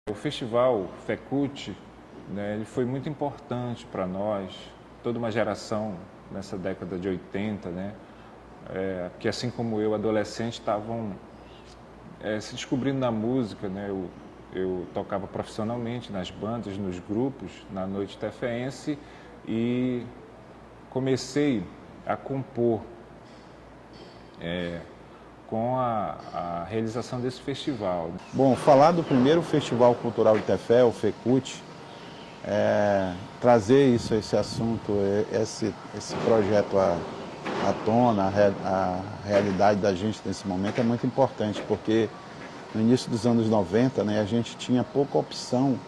O festival FECUT, né, ele foi muito importante para nós, toda uma geração nessa década de 80, né, que assim como eu, adolescente, estavam se descobrindo na música, né, eu tocava profissionalmente nas bandas, nos grupos, na Noite Tefeense e comecei a compor com a realização desse festival. Bom, falar do primeiro Festival Cultural de Tefé, o FECUT, trazer isso, esse assunto, esse projeto à tona, a realidade da gente nesse momento é muito importante, porque no início dos anos 90, né, a gente tinha pouca opção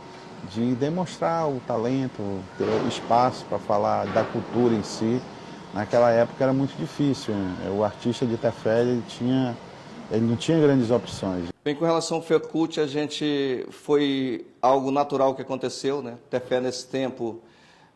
de demonstrar o talento, ter espaço para falar da cultura em si. Naquela época era muito difícil, né? O artista de Tefé, ele não tinha grandes opções. Bem, com relação ao FECUT, a gente foi algo natural que aconteceu, né? Tefé nesse tempo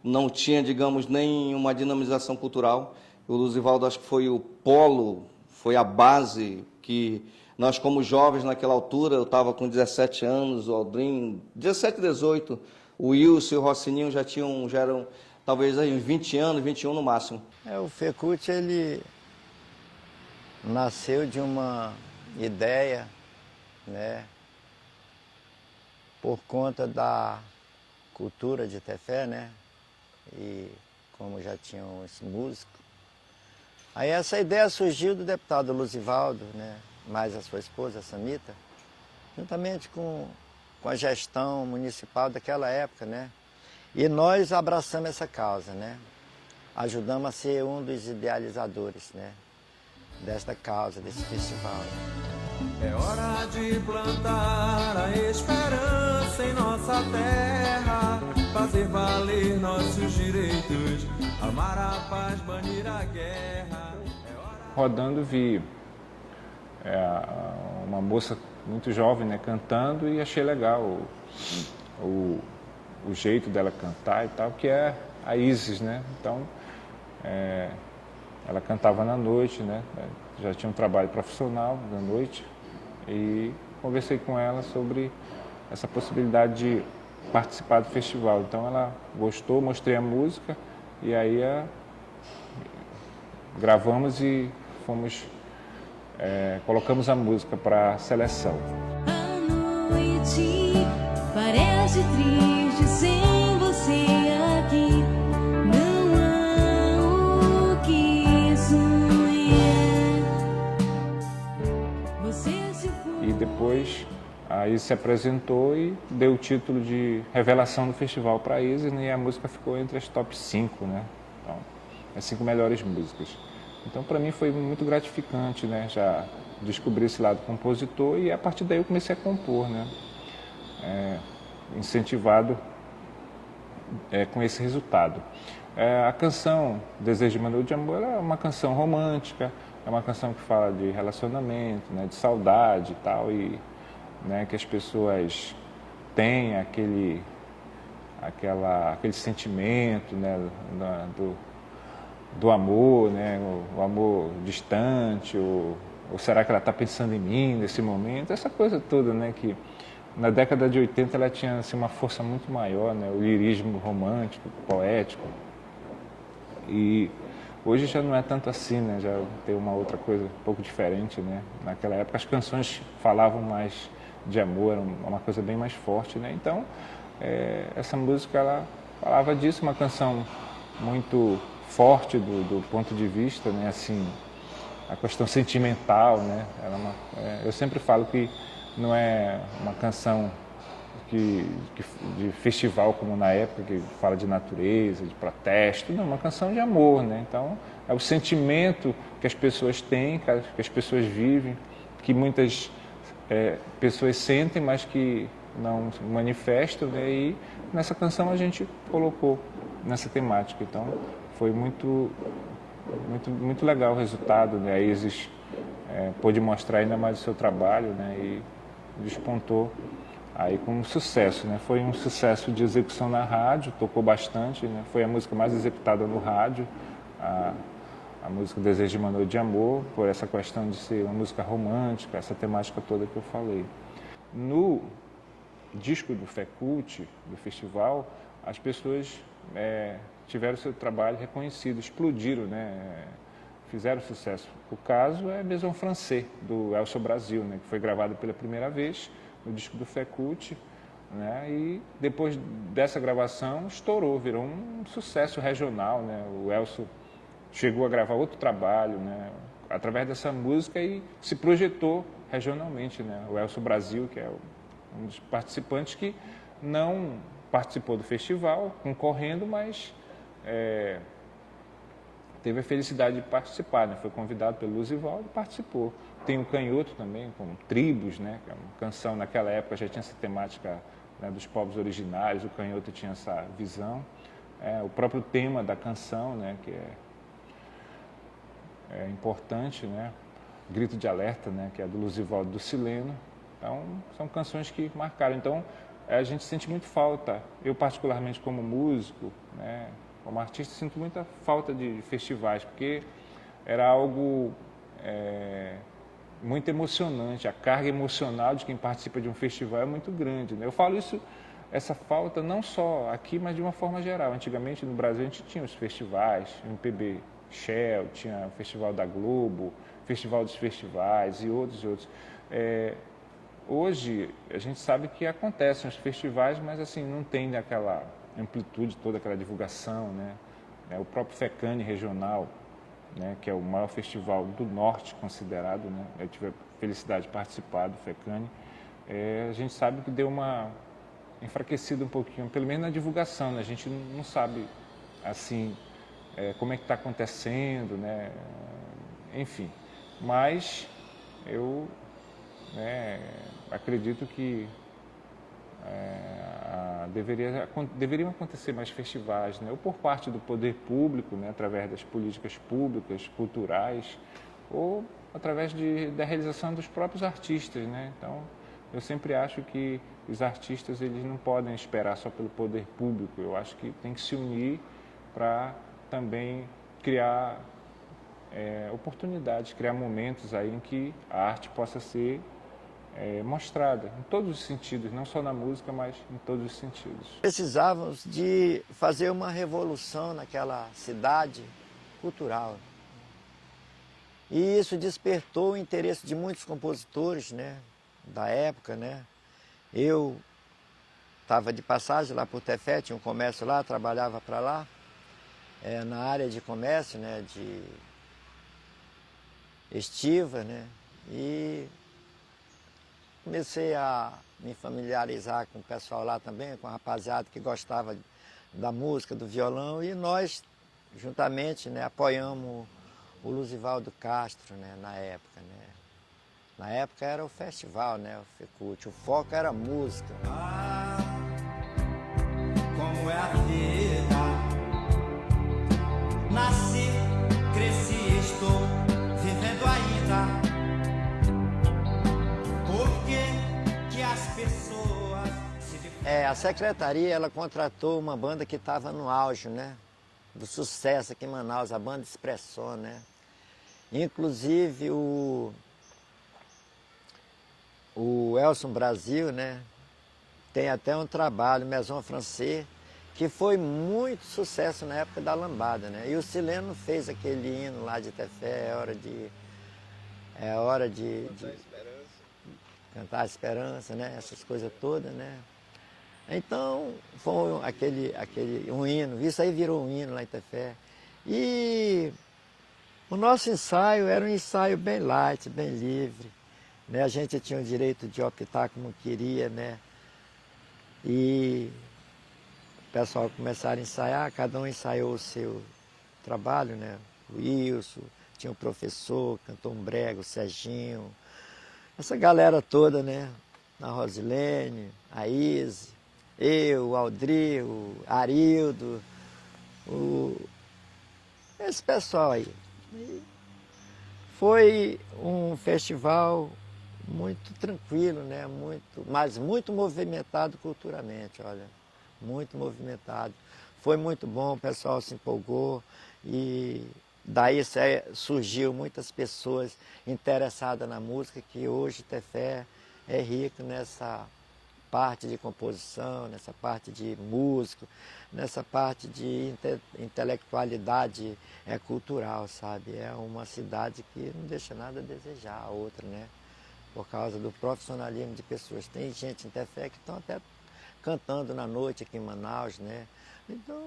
não tinha, digamos, nem uma dinamização cultural. O Luzivaldo acho que foi o polo, foi a base que nós como jovens naquela altura, eu estava com 17 anos, o Aldrin, 17, 18, o Wilson e o Rossininho já eram talvez aí 20 anos, 21 no máximo. O FECUT, ele nasceu de uma ideia, né, por conta da cultura de Tefé, né, e como já tinham esse músico. Aí essa ideia surgiu do deputado Luzivaldo, né, mais a sua esposa, a Samita, juntamente com a gestão municipal daquela época, né, e nós abraçamos essa causa, né, ajudamos a ser um dos idealizadores, né, desta causa, desse festival. É hora de plantar a esperança em nossa terra, fazer valer nossos direitos, amar a paz, banir a guerra. Rodando vi uma moça muito jovem, né, cantando, e achei legal o jeito dela cantar e tal, que é a Isis, né? Então, ela cantava na noite, né? Já tinha um trabalho profissional na noite e conversei com ela sobre essa possibilidade de participar do festival. Então ela gostou, mostrei a música e aí gravamos e colocamos a música para seleção. A noite parece triste sem você aqui. Não há o que sonhar. Você se foi. E depois a Isis se apresentou e deu o título de revelação do festival para a Isis, né, e a música ficou entre as top 5, né? Então, as 5 melhores músicas. Então, para mim foi muito gratificante, né? Já descobri esse lado compositor e a partir daí eu comecei a compor, né? Incentivado com esse resultado. A canção Desejo de Manu de Amor é uma canção romântica, é uma canção que fala de relacionamento, né? De saudade e tal, e né, que as pessoas têm aquele sentimento, né? Do amor, né? O amor distante, ou será que ela está pensando em mim nesse momento? Essa coisa toda, né? Que na década de 80 ela tinha assim, uma força muito maior, né? O lirismo romântico, poético. E hoje já não é tanto assim, né? Já tem uma outra coisa um pouco diferente, né? Naquela época as canções falavam mais de amor, era uma coisa bem mais forte, né? Então, essa música ela falava disso, uma canção muito forte do ponto de vista, né, assim, a questão sentimental, né, eu sempre falo que não é uma canção de festival como na época, que fala de natureza, de protesto, não, é uma canção de amor, né, então é o sentimento que as pessoas têm, que as pessoas vivem, que muitas pessoas sentem, mas que não manifestam, né, e nessa canção a gente colocou nessa temática, então foi muito legal o resultado, né? A Isis pôde mostrar ainda mais o seu trabalho, né? E despontou aí com um sucesso, né? Foi um sucesso de execução na rádio, tocou bastante, né? Foi a música mais executada no rádio, a música Desejo de Manu de Amor, por essa questão de ser uma música romântica, essa temática toda que eu falei. No disco do Fecult, do festival, as pessoas tiveram seu trabalho reconhecido, explodiram, né? Fizeram sucesso. O caso é Maison Francais, do Elcio Brasil, né? Que foi gravado pela primeira vez no disco do Fecult, né? E depois dessa gravação estourou, virou um sucesso regional, né? O Elcio chegou a gravar outro trabalho, né? Através dessa música e se projetou regionalmente, né? O Elcio Brasil, que é um dos participantes que não participou do festival, concorrendo, mas teve a felicidade de participar, né? Foi convidado pelo Luzivaldo e participou. Tem o Canhoto também, com Tribos, né? Que é uma canção, naquela época já tinha essa temática, né, dos povos originários, o Canhoto tinha essa visão. O próprio tema da canção, né? Que é importante, né? Grito de Alerta, né? Que é do Luzivaldo do Sileno. Então, são canções que marcaram. Então, a gente sente muito falta. Eu, particularmente, como músico, né? Como artista, sinto muita falta de festivais, porque era algo muito emocionante. A carga emocional de quem participa de um festival é muito grande, né? Eu falo isso, essa falta, não só aqui, mas de uma forma geral. Antigamente, no Brasil, a gente tinha os festivais, o MPB Shell, tinha o Festival da Globo, Festival dos Festivais e outros e outros. Hoje, a gente sabe que acontecem os festivais, mas assim, não tem aquela amplitude toda, aquela divulgação, né? O próprio FECANI regional, né? Que é o maior festival do norte considerado, né? Eu tive a felicidade de participar do FECANI. A gente sabe que deu uma enfraquecida um pouquinho, pelo menos na divulgação, né? A gente não sabe, assim, como é que está acontecendo, né? Enfim, mas eu acredito que deveriam acontecer mais festivais, né? Ou por parte do poder público, né? Através das políticas públicas, culturais, ou através da realização dos próprios artistas, né? Então, eu sempre acho que os artistas eles não podem esperar só pelo poder público. Eu acho que tem que se unir para também criar oportunidades, criar momentos aí em que a arte possa ser mostrada em todos os sentidos, não só na música, mas em todos os sentidos. Precisávamos de fazer uma revolução naquela cidade cultural. E isso despertou o interesse de muitos compositores, né, da época, né? Eu estava de passagem lá por Tefé, tinha um comércio lá, trabalhava para lá, na área de comércio, né, de estiva, né? E comecei a me familiarizar com o pessoal lá também, com a rapaziada que gostava da música, do violão, e nós, juntamente, né, apoiamos o Luzivaldo Castro, né, na época, né. Na época era o festival, né, o Fecult, o foco era a música. Ah, como é a vida. Nasci, cresci e estou vivendo ainda. As pessoas a secretaria ela contratou uma banda que estava no auge, né? Do sucesso aqui em Manaus, a banda Expressão, né? Inclusive o Elcio Brasil, né? Tem até um trabalho, Maison Francais, que foi muito sucesso na época da lambada, né? E o Sileno fez aquele hino lá de Tefé, é hora de cantar a esperança, né? Essas coisas todas, né? Então, foi um hino, isso aí virou um hino lá em Tefé. E o nosso ensaio era um ensaio bem light, bem livre, né? A gente tinha o direito de optar como queria, né? E o pessoal começaram a ensaiar, cada um ensaiou o seu trabalho, né? O Wilson, tinha o professor, cantou um brega, o Serginho, essa galera toda, né? A Rosilene, a Izzy, eu, o Aldri, o Arildo, esse pessoal aí. E foi um festival muito tranquilo, né? Mas muito movimentado culturalmente, olha. Muito movimentado. Foi muito bom, o pessoal se empolgou e daí surgiu muitas pessoas interessadas na música, que hoje Tefé é rico nessa parte de composição, nessa parte de músico, nessa parte de intelectualidade cultural, sabe? É uma cidade que não deixa nada a desejar a outra, né? Por causa do profissionalismo de pessoas. Tem gente em Tefé que estão até cantando na noite aqui em Manaus, né? Então,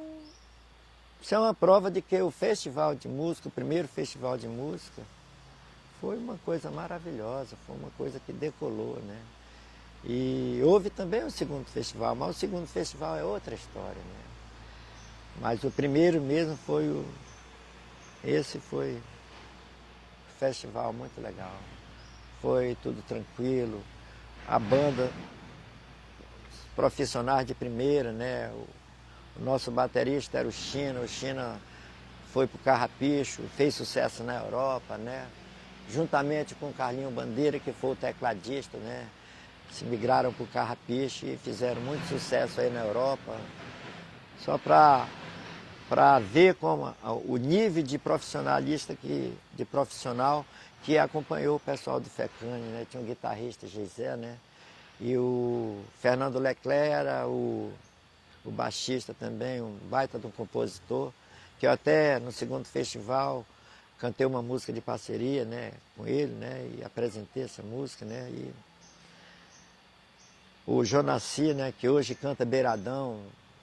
isso é uma prova de que o festival de música, o primeiro festival de música, foi uma coisa maravilhosa, foi uma coisa que decolou, né? E houve também o segundo festival, mas o segundo festival é outra história, né? Mas o primeiro mesmo foi esse foi um festival muito legal. Foi tudo tranquilo, a banda, os profissionais de primeira, né? O nosso baterista era o China foi para o Carrapicho, fez sucesso na Europa, né? Juntamente com o Carlinho Bandeira, que foi o tecladista, né? Se migraram para o Carrapicho e fizeram muito sucesso aí na Europa. Só para ver como o nível de profissionalista de profissional que acompanhou o pessoal do Fecane, né? Tinha um guitarrista, Geisé, né? E o Fernando Leclerc era o baixista também, um baita de um compositor, que eu até no segundo festival cantei uma música de parceria, né, com ele, né, e apresentei essa música, né, e o Jonassi, né, que hoje canta Beiradão,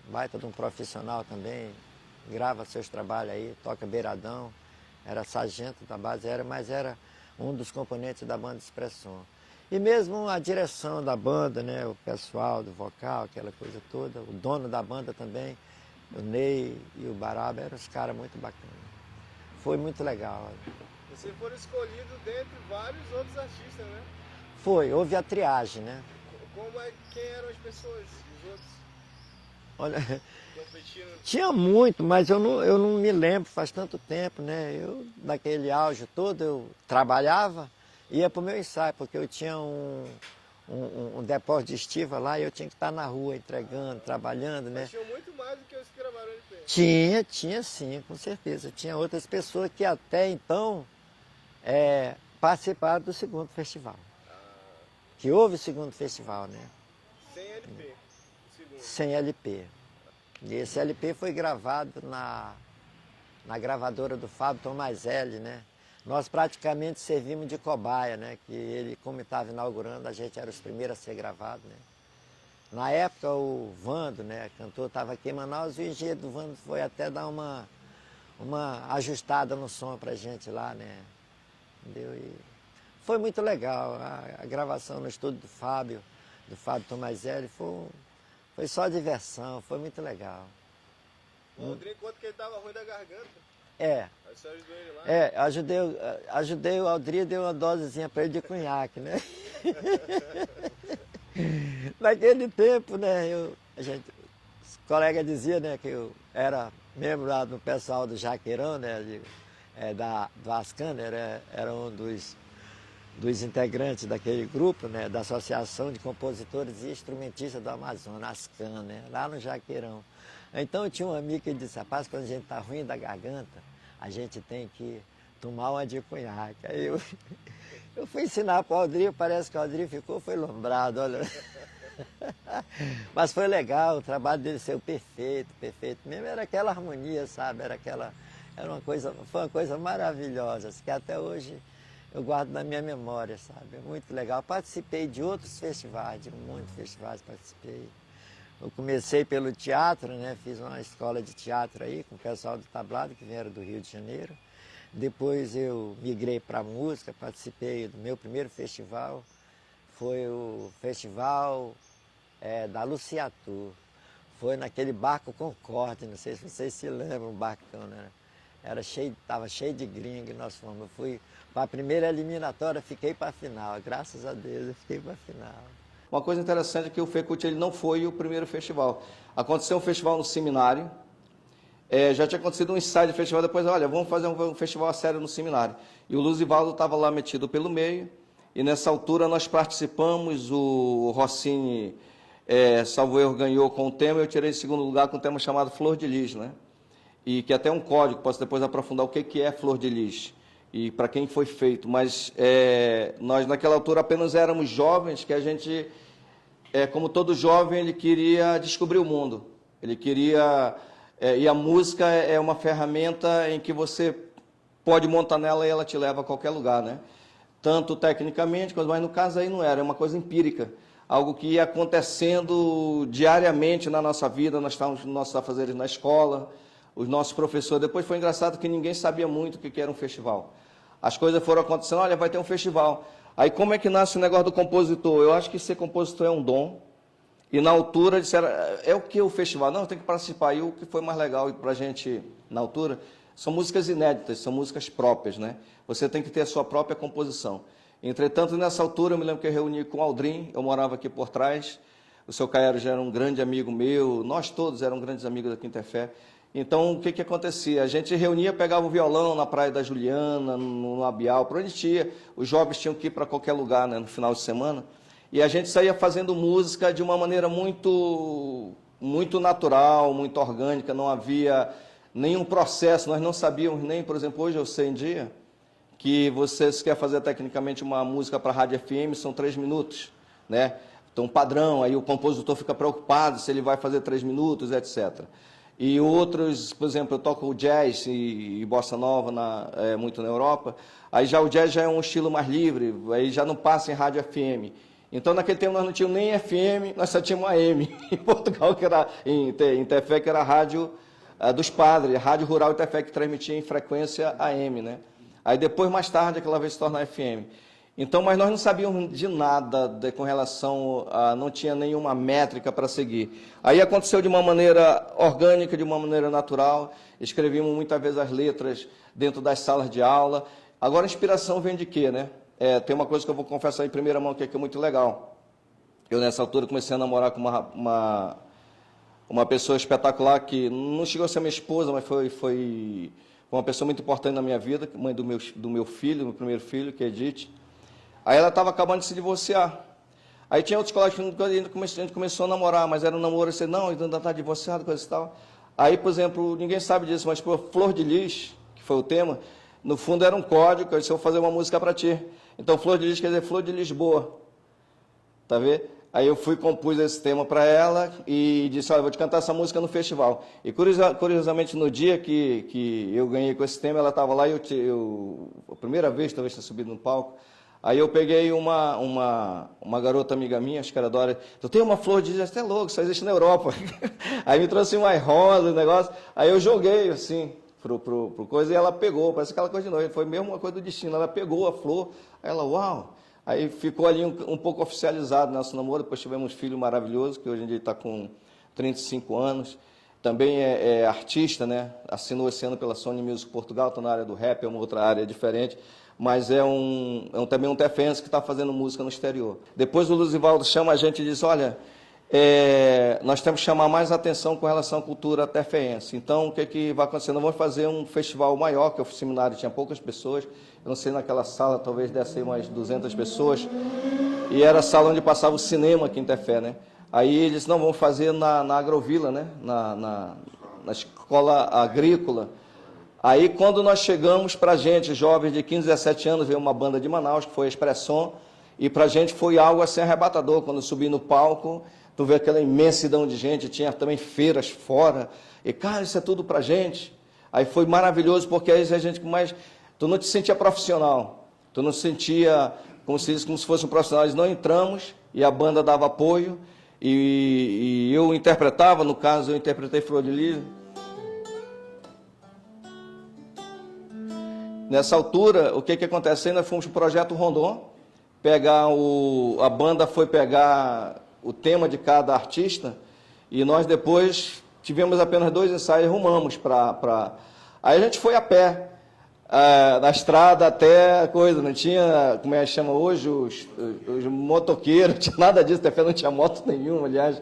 baita de um profissional também, grava seus trabalhos aí, toca Beiradão, era sargento da base, mas era um dos componentes da banda Expressão. E mesmo a direção da banda, né, o pessoal do vocal, aquela coisa toda, o dono da banda também, o Ney e o Baraba, eram uns caras muito bacanas. Foi muito legal. Vocês foram escolhidos dentre vários outros artistas, né? Foi, houve a triagem, né? Quem eram as pessoas, os outros? Olha, Competindo? tinha muito, mas eu não me lembro, faz tanto tempo, né? Eu, naquele auge todo, eu trabalhava, ia para o meu ensaio, porque eu tinha um depósito de estiva lá e eu tinha que estar na rua entregando, trabalhando, né? Mas tinha muito mais do que os que gravaram de pé. Tinha sim, com certeza. Tinha outras pessoas que até então participaram do segundo festival. Que houve o segundo festival, né? Sem LP, o segundo. Sem LP. E esse LP foi gravado na gravadora do Fábio Tomazelli, né? Nós praticamente servimos de cobaia, né? Que ele, como estava inaugurando, a gente era os primeiros a ser gravados, né? Na época o Vando, né, cantor, estava aqui em Manaus e o engenheiro do Vando foi até dar uma ajustada no som pra gente lá, né? Entendeu? E foi muito legal. A gravação no estúdio do Fábio Tomazelli, foi só diversão, foi muito legal. O Aldrinho conta que ele estava ruim da garganta. É. Aí você ajudou ele lá? Ajudei o Aldrinho, dei uma dosezinha para ele de cunhaque, né? Naquele tempo, né, os colegas diziam, né, que eu era membro lá do pessoal do Jaqueirão, né, do Ascan, era um dos integrantes daquele grupo, né, da Associação de Compositores e Instrumentistas do Amazonas, Ascan, né, lá no Jaqueirão. Então tinha um amigo que disse, rapaz, quando a gente está ruim da garganta, a gente tem que tomar uma de cunhaque. Aí eu fui ensinar para o Aldrinho, parece que o Aldrinho foi lombrado, olha. Mas foi legal, o trabalho dele saiu perfeito mesmo, era aquela harmonia, sabe, foi uma coisa maravilhosa, que até hoje eu guardo na minha memória, sabe, é muito legal. Participei de outros festivais, de muitos festivais participei. Eu comecei pelo teatro, né, fiz uma escola de teatro aí com o pessoal do Tablado, que vieram do Rio de Janeiro. Depois eu migrei para a música, participei do meu primeiro festival, foi o festival da Luciatu. Foi naquele barco Concorde, não sei se vocês se lembram, um barcão, né? Estava cheio de gringo, nós fomos. Eu fui para a primeira eliminatória, fiquei para a final, graças a Deus eu fiquei para a final. Uma coisa interessante é que o FECUT ele não foi o primeiro festival. Aconteceu um festival no seminário, já tinha acontecido um ensaio de festival, depois, olha, vamos fazer um festival a sério no seminário. E o Luzivaldo estava lá metido pelo meio, e nessa altura nós participamos, o Rossini, salvo erro, ganhou com o tema, eu tirei em segundo lugar com um tema chamado Flor de Lis, né? E que até um código, posso depois aprofundar o que é Flor de Lis e para quem foi feito, mas nós naquela altura apenas éramos jovens, que a gente como todo jovem, ele queria descobrir o mundo. Ele queria... e a música é uma ferramenta em que você pode montar nela e ela te leva a qualquer lugar, né? Tanto tecnicamente, mas no caso aí não era, é uma coisa empírica. Algo que ia acontecendo diariamente na nossa vida, nós estávamos nos nossos afazeres na escola, os nossos professores. Depois foi engraçado que ninguém sabia muito o que era um festival. As coisas foram acontecendo, olha, vai ter um festival. Aí como é que nasce o negócio do compositor? Eu acho que ser compositor é um dom. E na altura disseram, é o que o festival? Não, tem que participar. E o que foi mais legal para a gente na altura, são músicas inéditas, são músicas próprias, né? Você tem que ter a sua própria composição. Entretanto, nessa altura, eu me lembro que eu reuni com o Aldrin, eu morava aqui por trás, o seu Caero já era um grande amigo meu, nós todos éramos grandes amigos da Quinta Fé. Então, o que acontecia? A gente reunia, pegava o violão na Praia da Juliana, no Abial, por onde ia. Os jovens tinham que ir para qualquer lugar, né, no final de semana. E a gente saía fazendo música de uma maneira muito natural, muito orgânica, não havia nenhum processo, nós não sabíamos nem, por exemplo, hoje eu sei em dia, que você se quer fazer tecnicamente uma música para a rádio FM, são 3 minutos, né? Então, padrão, aí o compositor fica preocupado se ele vai fazer 3 minutos, etc. E outros, por exemplo, eu toco jazz e bossa nova muito na Europa, aí já o jazz já é um estilo mais livre, aí já não passa em rádio FM. Então, naquele tempo, nós não tínhamos nem FM, nós só tínhamos AM. Em Portugal, que era, em Tefé, que era a rádio dos padres, a Rádio Rural Tefé, que transmitia em frequência AM, né? Aí depois, mais tarde, aquela vez se torna FM. Então, mas nós não sabíamos de nada com relação a... não tinha nenhuma métrica para seguir. Aí aconteceu de uma maneira orgânica, de uma maneira natural. Escrevíamos muitas vezes as letras dentro das salas de aula. Agora, a inspiração vem de quê, né? Tem uma coisa que eu vou confessar em primeira mão que é muito legal. Eu, nessa altura, comecei a namorar com uma pessoa espetacular que não chegou a ser minha esposa, mas foi uma pessoa muito importante na minha vida, mãe do meu filho, do meu primeiro filho, que é Edith. Aí ela estava acabando de se divorciar. Aí tinha outros colegas que a gente começou a namorar, mas era um namoro assim, não, ainda está divorciado, coisa e tal. Aí, por exemplo, ninguém sabe disso, mas por Flor de Lis, que foi o tema, no fundo era um código, eu disse, eu vou fazer uma música para ti. Então, Flor de Lis quer dizer Flor de Lisboa. Tá vendo? Aí eu compus esse tema para ela e disse, olha, vou te cantar essa música no festival. E curiosamente, no dia que eu ganhei com esse tema, ela estava lá e a primeira vez, talvez, ter subido no palco. Aí eu peguei uma garota amiga minha, acho que era Dora, tu tem uma flor de lis, até louco, só existe na Europa. Aí me trouxe umas rosas, um negócio, aí eu joguei assim, pro coisa, e ela pegou, parece aquela coisa de noite, foi mesmo uma coisa do destino, ela pegou a flor, aí ela, uau! Aí ficou ali um pouco oficializado nosso namoro, depois tivemos um filho maravilhoso, que hoje em dia está com 35 anos, também é artista, né? Assinou esse ano pela Sony Music Portugal, está na área do rap, é uma outra área diferente, mas também um tefense que está fazendo música no exterior. Depois o Luzivaldo chama a gente e diz, olha, nós temos que chamar mais atenção com relação à cultura tefense. Então, o que vai acontecer? Nós vamos fazer um festival maior, que o seminário tinha poucas pessoas, eu não sei, naquela sala talvez desse aí umas 200 pessoas, e era a sala onde passava o cinema aqui em Tefé, né? Aí eles disse, não, vamos fazer na Agrovila, né? Na escola agrícola. Aí, quando nós chegamos, para a gente, jovens de 15, 17 anos, veio uma banda de Manaus, que foi a Expresson, e para a gente foi algo assim arrebatador. Quando eu subi no palco, tu vê aquela imensidão de gente, tinha também feiras fora, e, cara, isso é tudo para a gente. Aí foi maravilhoso, porque aí a gente mais... Tu não te sentia profissional, tu não sentia como se fosse um profissional. Nós não entramos, e a banda dava apoio, e eu interpretava, no caso, eu interpretei Flor de Lis. Nessa altura, o que acontece? Nós fomos para o Projeto Rondon, a banda foi pegar o tema de cada artista, e nós depois tivemos apenas 2 ensaios e rumamos para... Aí a gente foi a pé, na estrada até a coisa, não tinha, como é que chama hoje, os motoqueiros, não tinha nada disso, até não tinha moto nenhuma, aliás.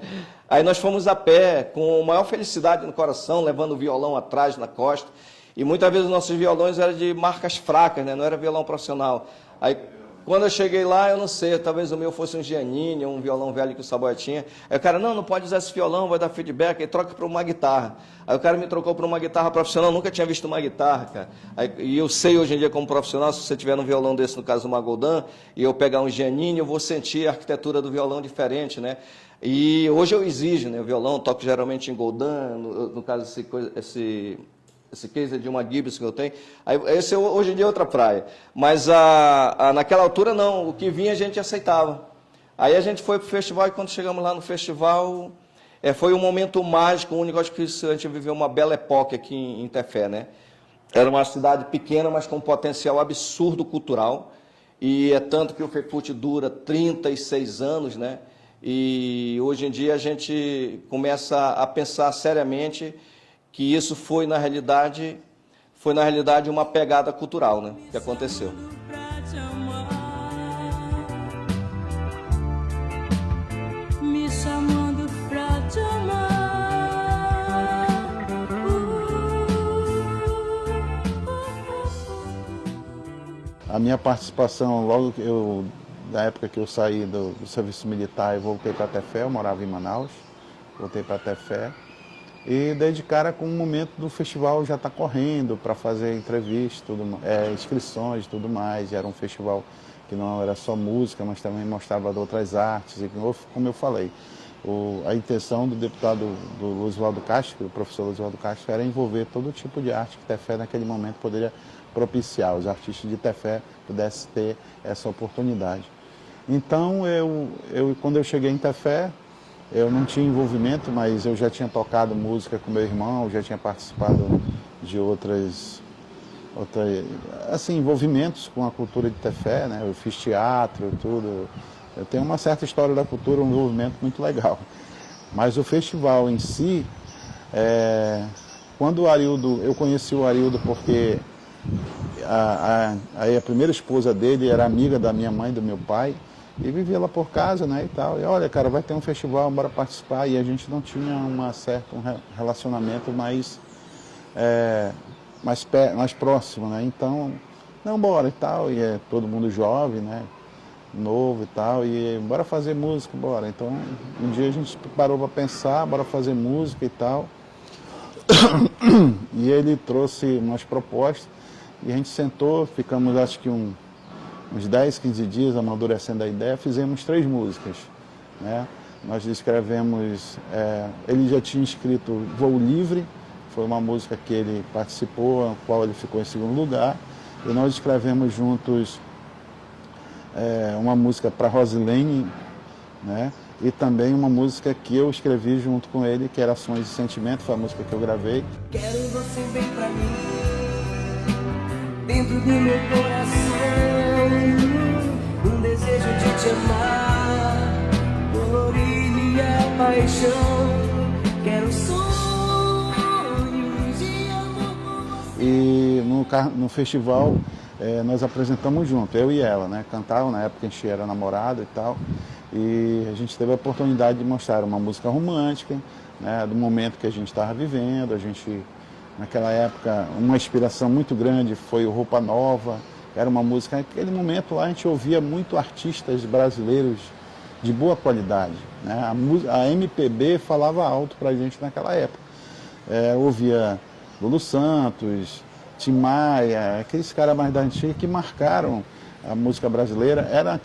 Aí nós fomos a pé, com a maior felicidade no coração, levando o violão atrás, na costa. E muitas vezes os nossos violões eram de marcas fracas, né? Não era violão profissional. Aí Quando eu cheguei lá, eu não sei, talvez o meu fosse um Giannini, um violão velho que o Saboia tinha. Aí o cara, não pode usar esse violão, vai dar feedback, aí troca para uma guitarra. Aí o cara me trocou para uma guitarra profissional, nunca tinha visto uma guitarra, cara. E eu sei hoje em dia como profissional, se você tiver um violão desse, no caso uma Goldan, e eu pegar um Giannini, eu vou sentir a arquitetura do violão diferente, né? E hoje eu exijo, né? O violão, toco geralmente em Goldan, no caso esse case de uma Gibson que eu tenho, aí, esse hoje em dia é outra praia. Mas naquela altura não, o que vinha a gente aceitava. Aí a gente foi para o festival e quando chegamos lá no festival, foi um momento mágico, único, acho que a gente viveu uma bela época aqui em Tefé, né? Era uma cidade pequena, mas com um potencial absurdo cultural, e é tanto que o FECUT dura 36 anos, né? E hoje em dia a gente começa a pensar seriamente que isso foi na realidade uma pegada cultural, né, que aconteceu. Me chamando pra te amar. A minha participação, logo da época que eu saí do serviço militar e voltei para Tefé, eu morava em Manaus, voltei para Tefé. E dei de cara com o momento do festival já estar correndo para fazer entrevistas, inscrições e tudo mais. E era um festival que não era só música, mas também mostrava outras artes. E como eu falei, a intenção do deputado do Luzivaldo Castro, do professor Luzivaldo Castro, era envolver todo tipo de arte que Tefé naquele momento poderia propiciar. Os artistas de Tefé pudessem ter essa oportunidade. Então, quando eu cheguei em Tefé, eu não tinha envolvimento, mas eu já tinha tocado música com meu irmão, já tinha participado de outros envolvimentos com a cultura de Tefé, né? Eu fiz teatro, tudo. Eu tenho uma certa história da cultura, um envolvimento muito legal. Mas o festival em si, quando o Arildo, eu conheci o Arildo porque a primeira esposa dele era amiga da minha mãe, do meu pai, e vivia lá por casa, né, e tal. E olha, cara, vai ter um festival, bora participar. E a gente não tinha um relacionamento mais próximo, né? Então, não, bora e tal. E é todo mundo jovem, né, novo e tal. E bora fazer música, bora. Então, um dia a gente parou para pensar, bora fazer música e tal. E ele trouxe umas propostas. E a gente sentou, ficamos acho que uns 10, 15 dias amadurecendo a ideia, fizemos 3 músicas, né? Nós escrevemos, ele já tinha escrito Voo Livre, foi uma música que ele participou, a qual ele ficou em segundo lugar, e nós escrevemos juntos uma música para Rosilene, né? E também uma música que eu escrevi junto com ele, que era Sonhos e Sentimento, foi a música que eu gravei. Quero você bem pra mim, dentro do meu coração, um desejo de te amar, colorir minha paixão, quero sonhos de amor. E no festival nós apresentamos junto, eu e ela, né? Cantavam, na época a gente era namorado e tal, e a gente teve a oportunidade de mostrar uma música romântica, né? Do momento que a gente estava vivendo. A gente, naquela época, uma inspiração muito grande foi o Roupa Nova. Era uma música, naquele momento lá a gente ouvia muito artistas brasileiros de boa qualidade, né? A MPB falava alto pra gente naquela época. Ouvia Lulu Santos, Tim Maia, aqueles caras mais da antiga que marcaram a música brasileira. Era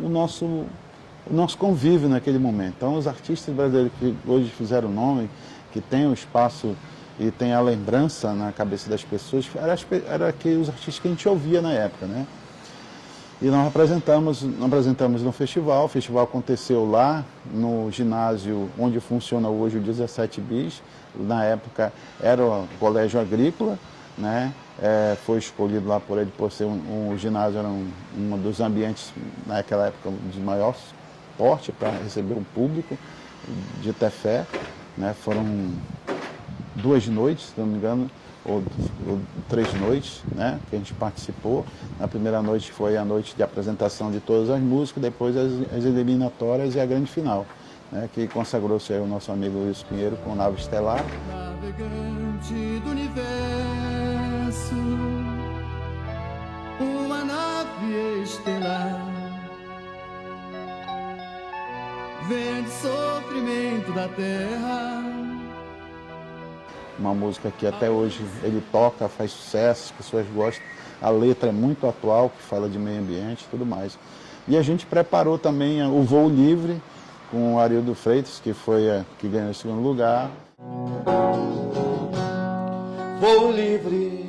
o nosso convívio naquele momento. Então, os artistas brasileiros que hoje fizeram nome, que têm o espaço e tem a lembrança na cabeça das pessoas, era os artistas que a gente ouvia na época, né? E nós apresentamos no festival. O festival aconteceu lá no ginásio onde funciona hoje o 17 Bis. Na época era o Colégio Agrícola, né? Foi escolhido lá por ele por ser o ginásio, era um dos ambientes naquela época de maior porte para receber um público de Tefé, né? Foram 2 noites, se não me engano, ou 3 noites, né, que a gente participou. Na primeira noite foi a noite de apresentação de todas as músicas, depois as eliminatórias e a grande final, né, que consagrou-se aí o nosso amigo Luiz Pinheiro com Nave Estelar. Navegante do universo, uma nave estelar, vem do sofrimento da terra. Uma música que até hoje ele toca, faz sucesso, as pessoas gostam. A letra é muito atual, que fala de meio ambiente e tudo mais. E a gente preparou também o Voo Livre, com o Arildo Freitas, que foi que ganhou o segundo lugar. Voo livre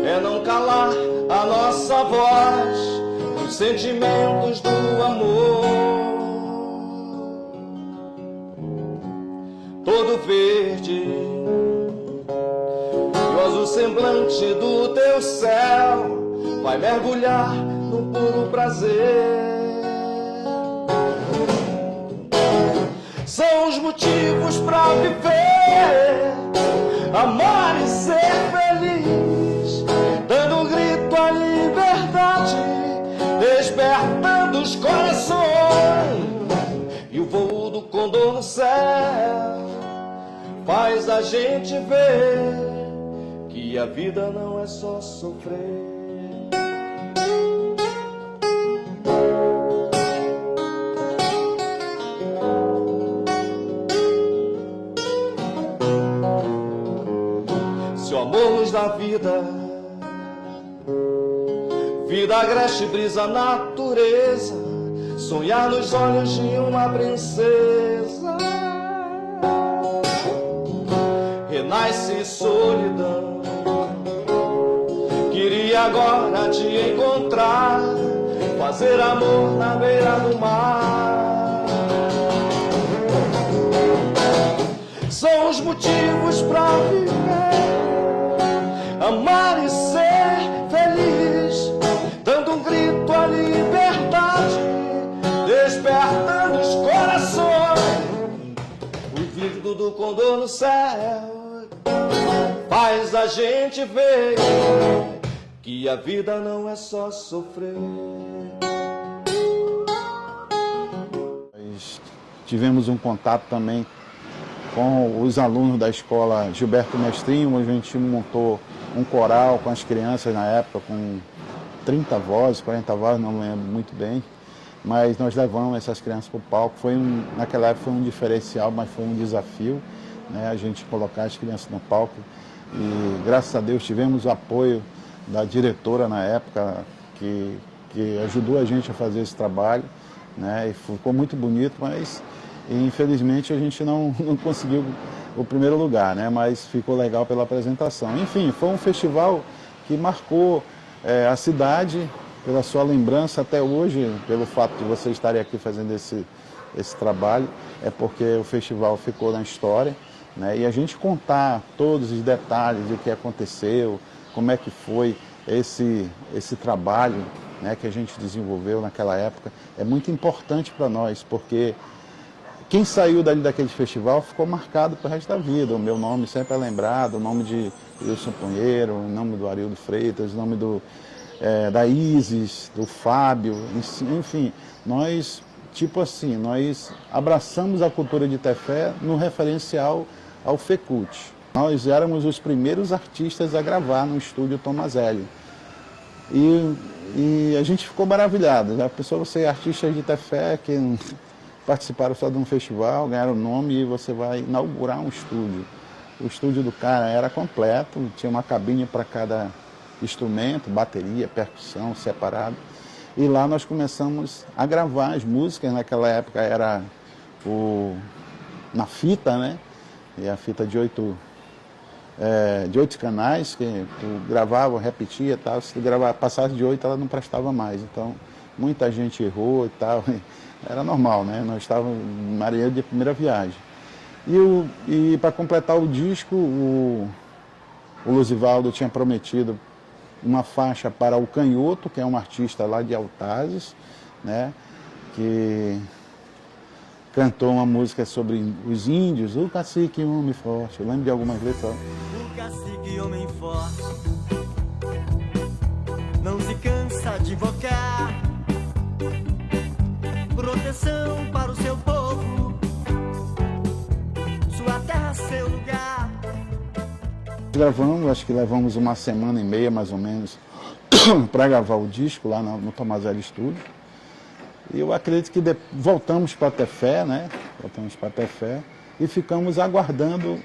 é não calar a nossa voz, os sentimentos do amor. Todo verde e o azul semblante do teu céu vai mergulhar no puro prazer. São os motivos pra viver, amar e ser feliz, dando um grito à liberdade, despertando os corações. E o voo do condor no céu faz a gente ver que a vida não é só sofrer. Se o amor nos dá vida, vida agreste, brisa, natureza, sonhar nos olhos de uma princesa, renasce solidão. Queria agora te encontrar, fazer amor na beira do mar. São os motivos pra viver, amar e ser feliz, dando um grito à liberdade, despertando os corações. O grito do condor no céu faz a gente ver que a vida não é só sofrer. Nós tivemos um contato também com os alunos da escola Gilberto Mestrinho, onde a gente montou um coral com as crianças na época, com 30 vozes, 40 vozes, não lembro muito bem, mas nós levamos essas crianças para o palco. Naquela época foi um diferencial, mas foi um desafio, né, a gente colocar as crianças no palco. E graças a Deus tivemos o apoio da diretora na época, que ajudou a gente a fazer esse trabalho, né, e ficou muito bonito, mas infelizmente a gente não conseguiu o primeiro lugar, né, mas ficou legal pela apresentação. Enfim, foi um festival que marcou a cidade pela sua lembrança até hoje, pelo fato de vocês estarem aqui fazendo esse trabalho, é porque o festival ficou na história, né, e a gente contar todos os detalhes do que aconteceu, como é que foi esse trabalho, né, que a gente desenvolveu naquela época, é muito importante para nós, porque quem saiu dali daquele festival ficou marcado para o resto da vida. O meu nome sempre é lembrado, o nome de Wilson Punheiro, o nome do Arildo Freitas, o nome da Isis, do Fábio, enfim, nós, nós abraçamos a cultura de Tefé no referencial ao FECUT. Nós éramos os primeiros artistas a gravar no estúdio Tomazelli. E a gente ficou maravilhado. Já pensou você, artistas de Tefé, que participaram só de um festival, ganharam o nome e você vai inaugurar um estúdio. O estúdio do cara era completo, tinha uma cabine para cada instrumento, bateria, percussão, separado. E lá nós começamos a gravar as músicas. Naquela época era na fita, né? E a fita de 8 canais, que tu gravava, repetia e tal. Se tu passasse de 8, ela não prestava mais. Então, muita gente errou e tal. Era normal, né? Nós estávamos marinheiro de primeira viagem. E para completar o disco, o Luzivaldo tinha prometido uma faixa para o Canhoto, que é um artista lá de Altazes, né? Que cantou uma música sobre os índios, o cacique homem forte. Eu lembro de algumas letras. O cacique homem forte não se cansa de invocar proteção para o seu povo, sua terra, seu lugar. Gravamos, acho que levamos uma semana e meia mais ou menos para gravar o disco lá no Tomazelli Studio. E eu acredito que voltamos para Tefé, né? Voltamos para Tefé e ficamos aguardando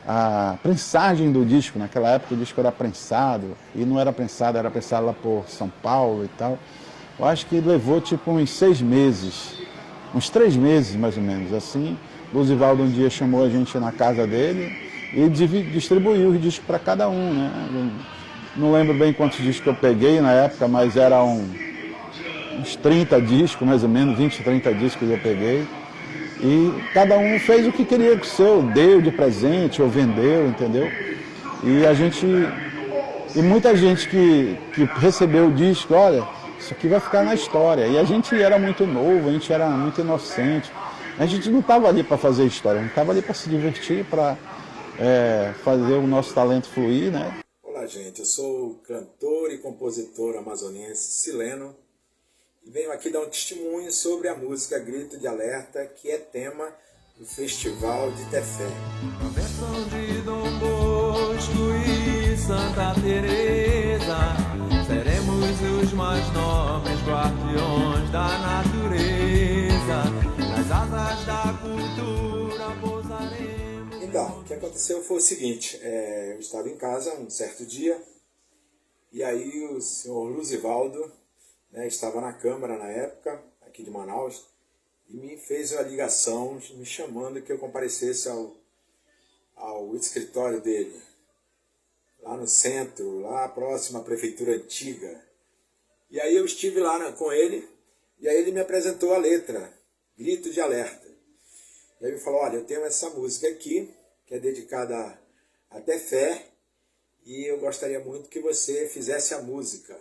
a prensagem do disco. Naquela época o disco era prensado, e não era prensado, era prensado lá por São Paulo e tal. Eu acho que levou tipo uns 6 meses, uns 3 meses mais ou menos, assim. Luzivaldo um dia chamou a gente na casa dele e distribuiu os discos para cada um, né? Não lembro bem quantos discos eu peguei na época, mas eram uns 30 discos, mais ou menos, 20, 30 discos eu peguei. E cada um fez o que queria com o seu, deu de presente ou vendeu, entendeu? E muita gente que recebeu o disco, olha, isso aqui vai ficar na história. E a gente era muito novo, a gente era muito inocente. A gente não estava ali para fazer história, a gente estava ali para se divertir, para fazer o nosso talento fluir, né? Olá, gente, eu sou o cantor e compositor amazonense Sileno e venho aqui dar um testemunho sobre a música Grito de Alerta, que é tema do Festival de Tefé. A versão de Dom Bosco e Santa Teresa, seremos os mais nobres guardiões da natureza, nas asas da cultura pousaremos. Então, o que aconteceu foi o seguinte, eu estava em casa um certo dia, e aí o senhor Luzivaldo, né, estava na Câmara na época, aqui de Manaus, e me fez a ligação me chamando que eu comparecesse ao escritório dele, lá no centro, lá próximo à prefeitura antiga. E aí eu estive lá com ele, e aí ele me apresentou a letra, Grito de Alerta. E aí ele falou, olha, eu tenho essa música aqui, que é dedicada a Tefé, e eu gostaria muito que você fizesse a música.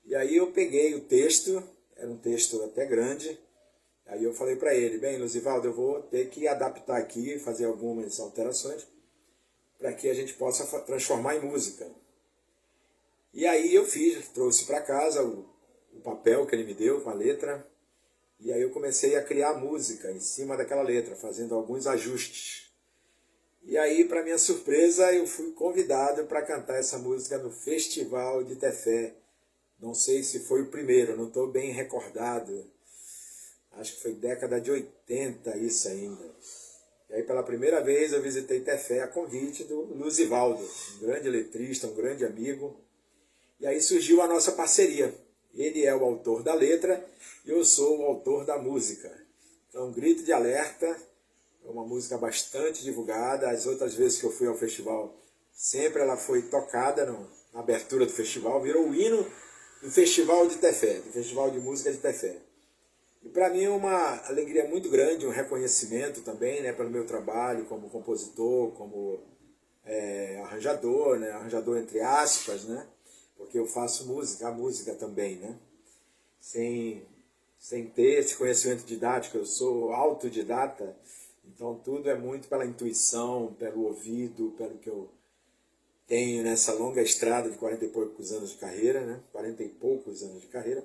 E aí eu peguei o texto, era um texto até grande, aí eu falei para ele, bem, Luzivaldo, eu vou ter que adaptar aqui, fazer algumas alterações, para que a gente possa transformar em música. E aí eu trouxe para casa o papel que ele me deu com a letra, e aí eu comecei a criar música em cima daquela letra, fazendo alguns ajustes. E aí, para minha surpresa, eu fui convidado para cantar essa música no Festival de Tefé. Não sei se foi o primeiro, não estou bem recordado. Acho que foi década de 80 isso ainda. E aí, pela primeira vez, eu visitei Tefé a convite do Luzivaldo, um grande letrista, um grande amigo. E aí surgiu a nossa parceria. Ele é o autor da letra e eu sou o autor da música. Então, Grito de Alerta é uma música bastante divulgada. As outras vezes que eu fui ao festival, sempre ela foi tocada na abertura do festival. Virou o hino do Festival de Tefé, do Festival de Música de Tefé. E para mim é uma alegria muito grande, um reconhecimento também, né, pelo meu trabalho como compositor, como arranjador, né, arranjador entre aspas, né, porque eu faço música, a música também, né, sem ter esse conhecimento didático, eu sou autodidata, então tudo é muito pela intuição, pelo ouvido, pelo que eu tenho nessa longa estrada de 40 e poucos anos de carreira, né, 40 e poucos anos de carreira.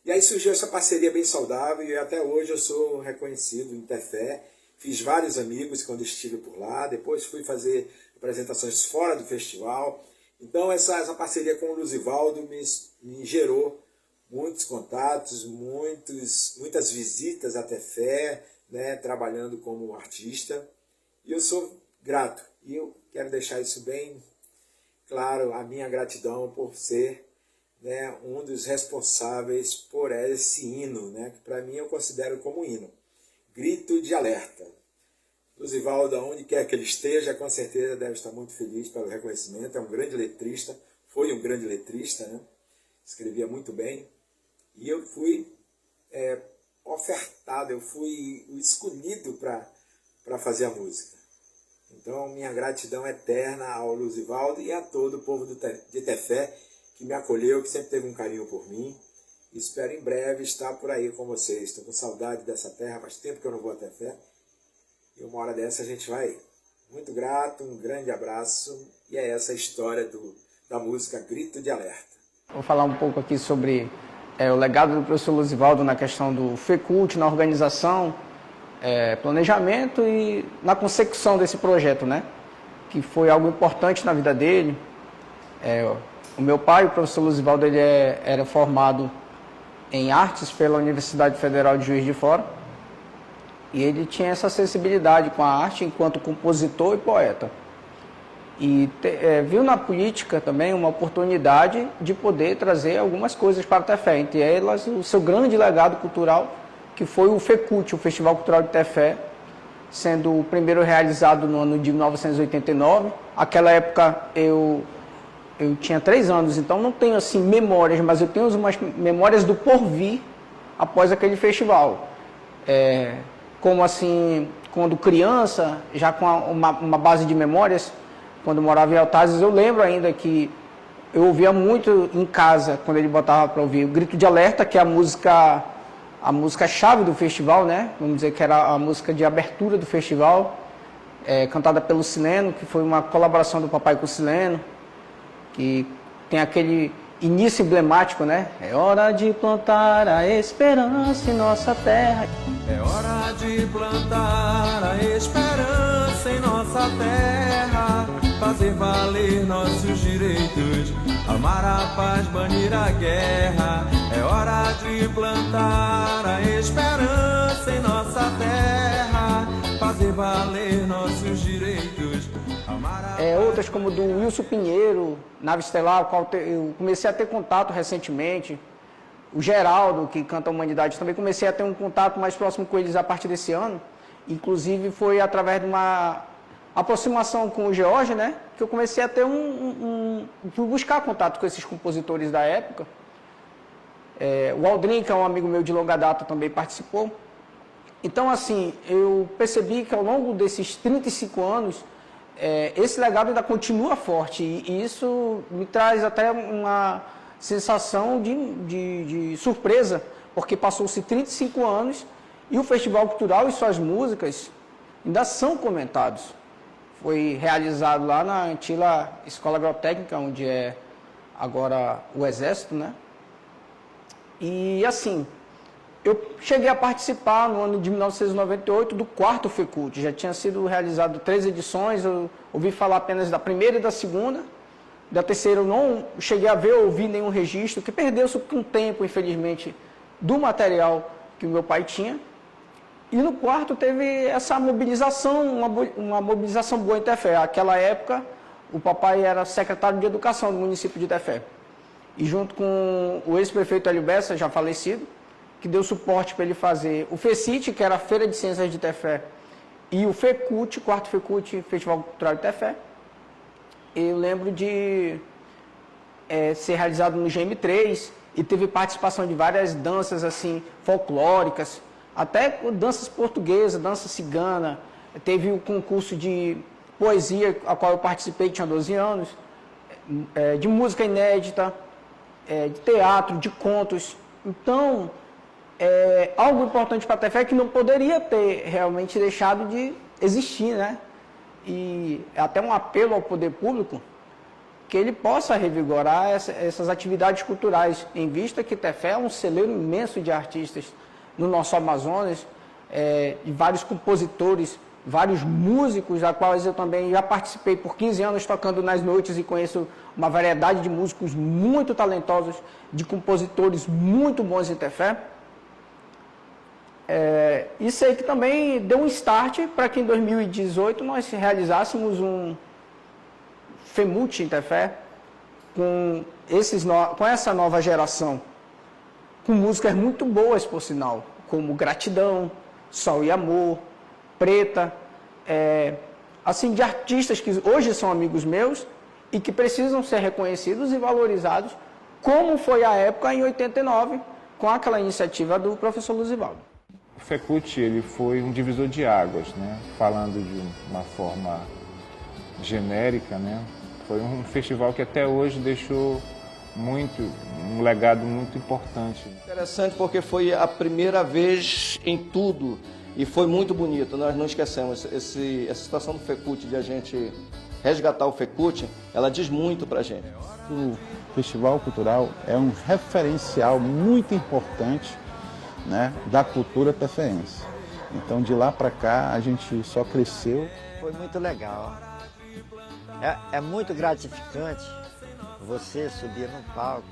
E aí surgiu essa parceria bem saudável e até hoje eu sou reconhecido em Tefé. Fiz vários amigos quando estive por lá, depois fui fazer apresentações fora do festival. Então essa parceria com o Luzivaldo me gerou muitos contatos, muitas visitas a Tefé, né, trabalhando como artista. E eu sou grato. E eu quero deixar isso bem claro, a minha gratidão por ser, né, um dos responsáveis por esse hino, né, que para mim eu considero como hino. Grito de Alerta. Luzivaldo, aonde quer que ele esteja, com certeza deve estar muito feliz pelo reconhecimento. É um grande letrista, foi um grande letrista, né? Escrevia muito bem. E eu fui ofertado, eu fui escolhido para fazer a música. Então, minha gratidão eterna ao Luzivaldo e a todo o povo de Tefé, que me acolheu, que sempre teve um carinho por mim. Espero em breve estar por aí com vocês. Estou com saudade dessa terra, faz tempo que eu não vou a Tefé. E uma hora dessa a gente vai. Muito grato, um grande abraço. E é essa a história da música Grito de Alerta. Vou falar um pouco aqui sobre o legado do professor Luzivaldo na questão do FECULT, na organização, planejamento e na consecução desse projeto, né? Que foi algo importante na vida dele. O meu pai, o professor Luzivaldo, ele era formado em artes pela Universidade Federal de Juiz de Fora. E ele tinha essa sensibilidade com a arte enquanto compositor e poeta. E viu na política também uma oportunidade de poder trazer algumas coisas para a Tefé, entre elas o seu grande legado cultural, que foi o FECUT, o Festival Cultural de Tefé, sendo o primeiro realizado no ano de 1989. Aquela época eu tinha 3 anos, então não tenho assim memórias, mas eu tenho umas memórias do porvir após aquele festival. Como assim, quando criança, já com uma base de memórias, quando eu morava em Altazes, eu lembro ainda que eu ouvia muito em casa, quando ele botava para ouvir o Grito de Alerta, que é a música-chave do festival, né? Vamos dizer que era a música de abertura do festival, cantada pelo Sileno, que foi uma colaboração do papai com o Sileno, que tem aquele início emblemático, né? É hora de plantar a esperança em nossa terra. É hora de plantar a esperança em nossa terra, fazer valer nossos direitos, amar a paz, banir a guerra. É hora de plantar a esperança em nossa terra, fazer valer nossos direitos, amar a Outras como do Wilson Pinheiro, Nave Estelar, qual eu comecei a ter contato recentemente. O Geraldo, que canta a Humanidade, também comecei a ter um contato mais próximo com eles a partir desse ano. Inclusive foi através de uma aproximação com o George, né, que eu comecei a ter fui buscar contato com esses compositores da época. O Aldrin, que é um amigo meu de longa data, também participou. Então, assim, eu percebi que ao longo desses 35 anos, esse legado ainda continua forte. E isso me traz até uma sensação de surpresa, porque passou-se 35 anos e o Festival Cultural e suas músicas ainda são comentados. Foi realizado lá na antiga Escola Agrotécnica, onde é agora o Exército, né? E assim, eu cheguei a participar no ano de 1998 do 4º FECUT. Já tinha sido realizado 3 edições, eu ouvi falar apenas da primeira e da segunda. Da terceira eu não cheguei a ver ou ouvir nenhum registro, que perdeu-se com o tempo, infelizmente, do material que o meu pai tinha. E no 4º teve essa mobilização, uma mobilização boa em Tefé. Naquela época, o papai era secretário de Educação do município de Tefé. E junto com o ex-prefeito Hélio Bessa, já falecido, que deu suporte para ele fazer o FECIT, que era a Feira de Ciências de Tefé, e o FECUT, 4º FECUT, Festival Cultural de Tefé. Eu lembro de ser realizado no GM3 e teve participação de várias danças assim folclóricas, até danças portuguesas, dança cigana. Teve o concurso de poesia, a qual eu participei, tinha 12 anos, de música inédita, de teatro, de contos. Então, algo importante para a Tefé que não poderia ter realmente deixado de existir, né? E até um apelo ao poder público que ele possa revigorar essas atividades culturais, em vista que Tefé é um celeiro imenso de artistas no nosso Amazonas, de vários compositores, vários músicos, a quais eu também já participei por 15 anos tocando nas noites e conheço uma variedade de músicos muito talentosos, de compositores muito bons em Tefé. Isso aí que também deu um start para que em 2018 nós realizássemos um FEMUT em Tefé com essa nova geração, com músicas muito boas, por sinal, como Gratidão, Sol e Amor, Preta, assim, de artistas que hoje são amigos meus e que precisam ser reconhecidos e valorizados, como foi a época em 89, com aquela iniciativa do professor Luzivaldo. O FECUT, ele foi um divisor de águas, né? Falando de uma forma genérica, né? Foi um festival que até hoje deixou um legado muito importante. Interessante porque foi a primeira vez em tudo e foi muito bonito. Nós não esquecemos essa situação do FECUT, de a gente resgatar o FECUT, ela diz muito pra gente. O Festival Cultural é um referencial muito importante, né, da cultura tefeense. Então, de lá para cá, a gente só cresceu. Foi muito legal. É muito gratificante você subir no palco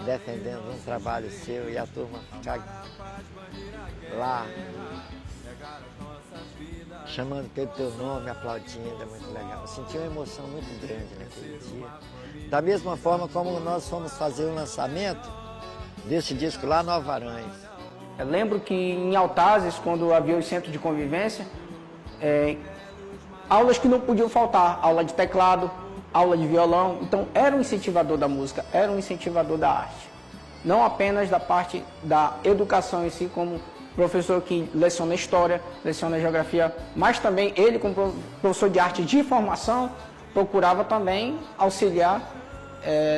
defendendo um trabalho seu e a turma ficar lá chamando pelo teu nome, aplaudindo, é muito legal. Eu senti uma emoção muito grande naquele dia. Da mesma forma como nós fomos fazer o lançamento desse disco lá no Alvarães. Eu lembro que em Altazes, quando havia os centros de convivência, aulas que não podiam faltar, aula de teclado, aula de violão. Então era um incentivador da música, era um incentivador da arte. Não apenas da parte da educação em si, como professor que leciona história, leciona geografia, mas também ele, como professor de arte de formação, procurava também auxiliar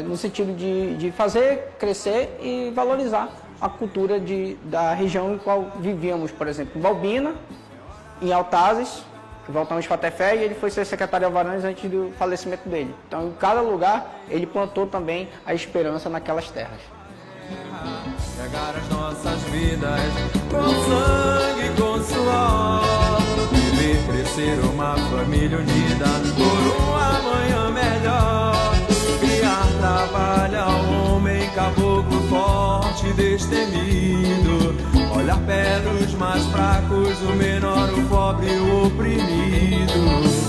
no sentido de fazer crescer e valorizar a cultura da região em qual vivíamos. Por exemplo, em Balbina, em Altazes, voltamos para Tefé e ele foi ser secretário de Alvarães antes do falecimento dele. Então, em cada lugar, ele plantou também a esperança naquelas terras. Pegar as nossas vidas com sangue, com suor, e ver crescer uma família unida por um amanhã melhor. Criar trabalho ao homem caboclo forte, destemido, olhar pelos mais fracos, o menor, o pobre, o oprimido.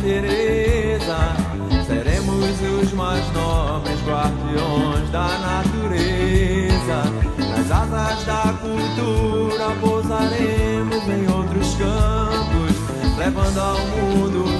Teresa, seremos os mais nobres guardiões da natureza. Nas asas da cultura pousaremos em outros campos, levando ao mundo